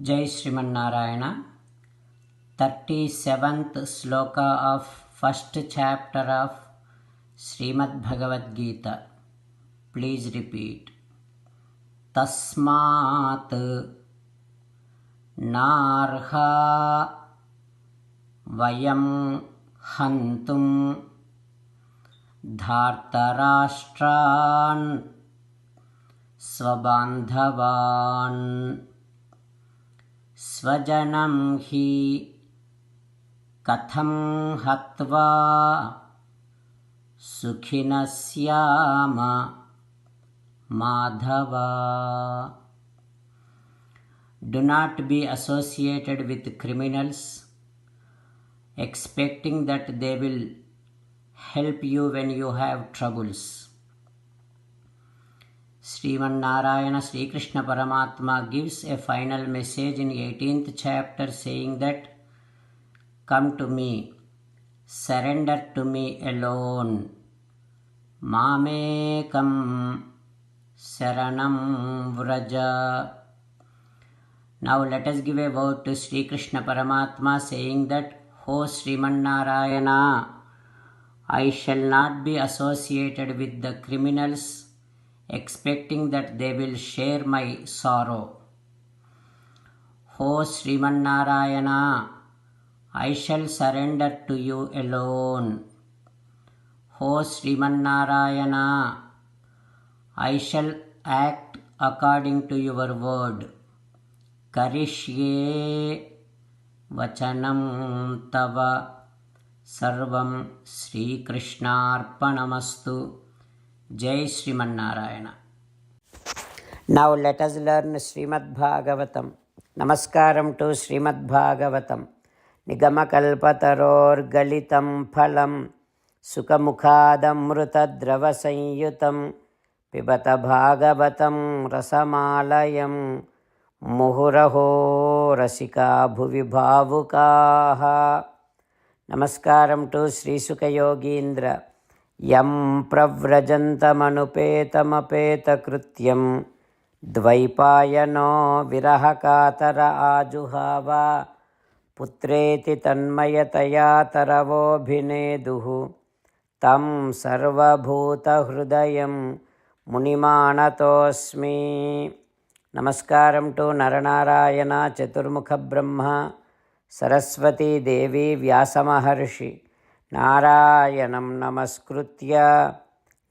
Jai Srimanarayana. 37th sloka of first chapter of Srimad Bhagavad Gita. Please repeat. Tasmat narha vayam hantum dhartarashtran svabandhavan स्वजनं हि कथं हत्वा सुखिनः स्याम Madhava. Do not be associated with criminals, expecting that they will help you when you have troubles. Sriman Narayana Sri Krishna Paramatma gives a final message in 18th chapter saying that, come to me, surrender to me alone, mamekam saranam vraja. Now let us give a vow to Sri Krishna Paramatma saying that, O Sriman Narayana, I shall not be associated with the criminals, expecting that they will share my sorrow. O Sriman Narayana, I shall surrender to you alone. O Sriman Narayana, I shall act according to your word. Karishye vachanam tava sarvam Sri Krishnarpanamastu. Jai Sriman Narayana. Now let us learn Srimad Bhagavatam. Namaskaram to Srimad Bhagavatam. Nigamakalpataror galitam phalam sukamukhadamruta sanyutam pibata bhagavatam rasamalayam muhuraho rasika bhuvi bhavukaha. Namaskaram to Sri Sukha Yogindra. Yam pravrajantamanopetamapeta dvaipayano virahakatara ajuhava putreti tanmayataya taravobhineduhu tam sarvabhuta hrudayam munimanatosmi. Namaskaram to Naranarayana Chaturmukha Brahma Saraswati Devi Vyasa Maharshi Narayanam namaskritya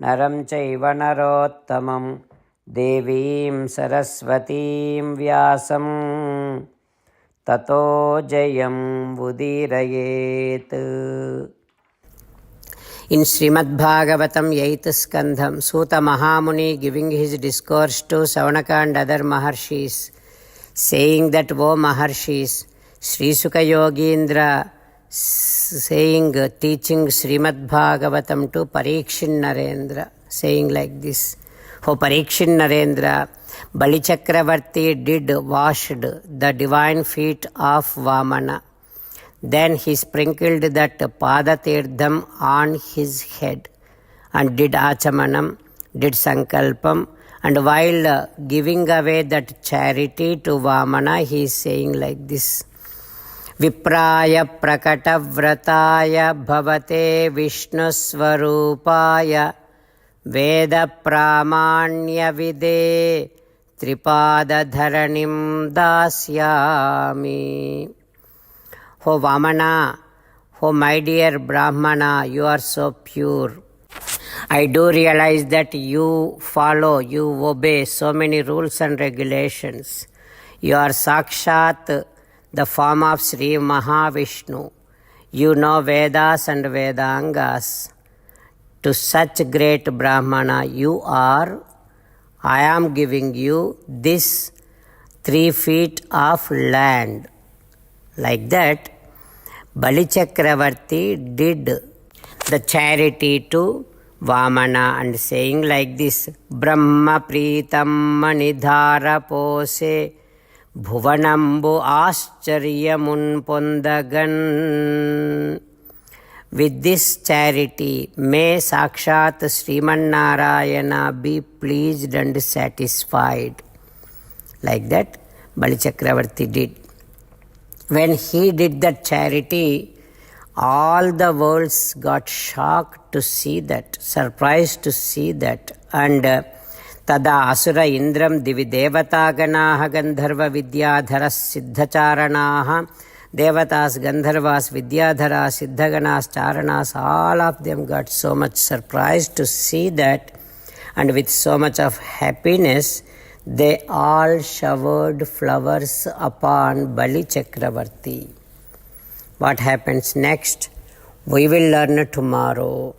naram chaiva narottamam devim saraswatim vyasam tato jayam udirayet. In Srimad Bhagavatam 8th Skandham, Suta Mahamuni giving his discourse to Savanaka and other Maharshis, saying that, O Maharshis, Sri Sukha Yogindra teaching Srimad Bhagavatam to Parikshin Narendra, saying like this, O Parikshin Narendra, Bali Chakravarti did washed the divine feet of Vamana. Then he sprinkled that Padatirtham on his head and did Achamanam, did Sankalpam, and while giving away that charity to Vamana, he is saying like this, Vipraya prakatavrataya bhavate vishnusvarupaya veda pramanya vide tripada dharanim dasyami. O Vamana, O my dear Brahmana, you are so pure. I do realize that you follow, you obey so many rules and regulations. You are Sakshat, the form of Sri Mahavishnu. You know Vedas and Vedangas. To such great Brahmana you are, I am giving you this 3 feet of land. Like that, Bali Chakravarti did the charity to Vamana and saying like this, Brahma Pritam Manidhara Pose Bhuvanambu Ascharyamun Pondagan. With this charity, may Sakshat Sriman Narayana be pleased and satisfied. Like that, Bali Chakravarti did. When he did that charity, all the worlds got shocked to see that, surprised to see that. And tada asura indram divi devataganaha gandharva vidyadharas siddhacharanaha, devatas, gandharvas, vidyadharas, siddhaganas, charanas, all of them got so much surprised to see that, and with so much of happiness they all showered flowers upon Bali Chakravarti. What happens next? We will learn tomorrow.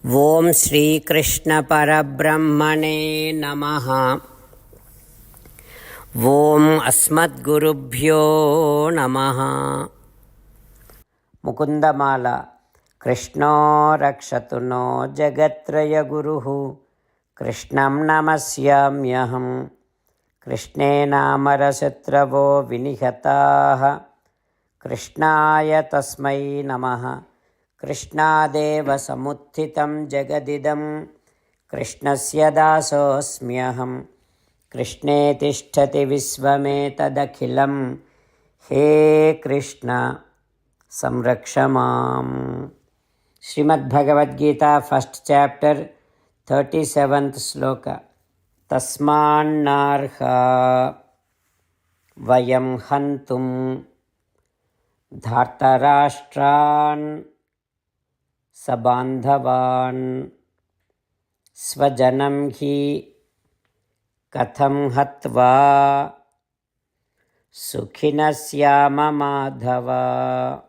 Om Shri Krishna Parabrahmane Namaha. Om Asmat Gurubhyo Namaha. Mukundamala. Krishno Rakshatu no Jagatraya Guruhu. Krishnam Namasyamyaham. Krishne Namarashatravo Vinihataha. Krishnaya Tasmai Namaha. Krishnadeva Samuthitam Jagadidam. Krishnasya Dasosmyaham. Krishne Tishtati Visvametadakhilam. He Krishna Samrakshamam. Srimad Bhagavad Gita, 1st chapter, 37th sloka. Tasmannarha vayam hantum dhartarashtran sabandhavan svajanam hi katham hatva sukhinasyama madhava.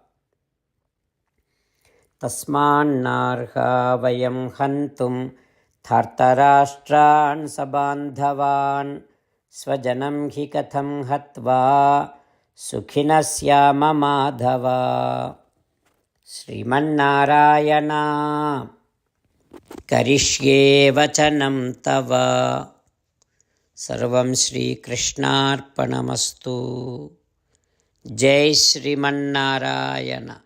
Tasmannarha vayam hantum dhartarashtran sabandhavan svajanam hi katham hatva sukhinasyama madhava. Srimannarayana karishye vachanam tava. Sarvam Shri Krishnarpanamastu. Jai Srimannarayana.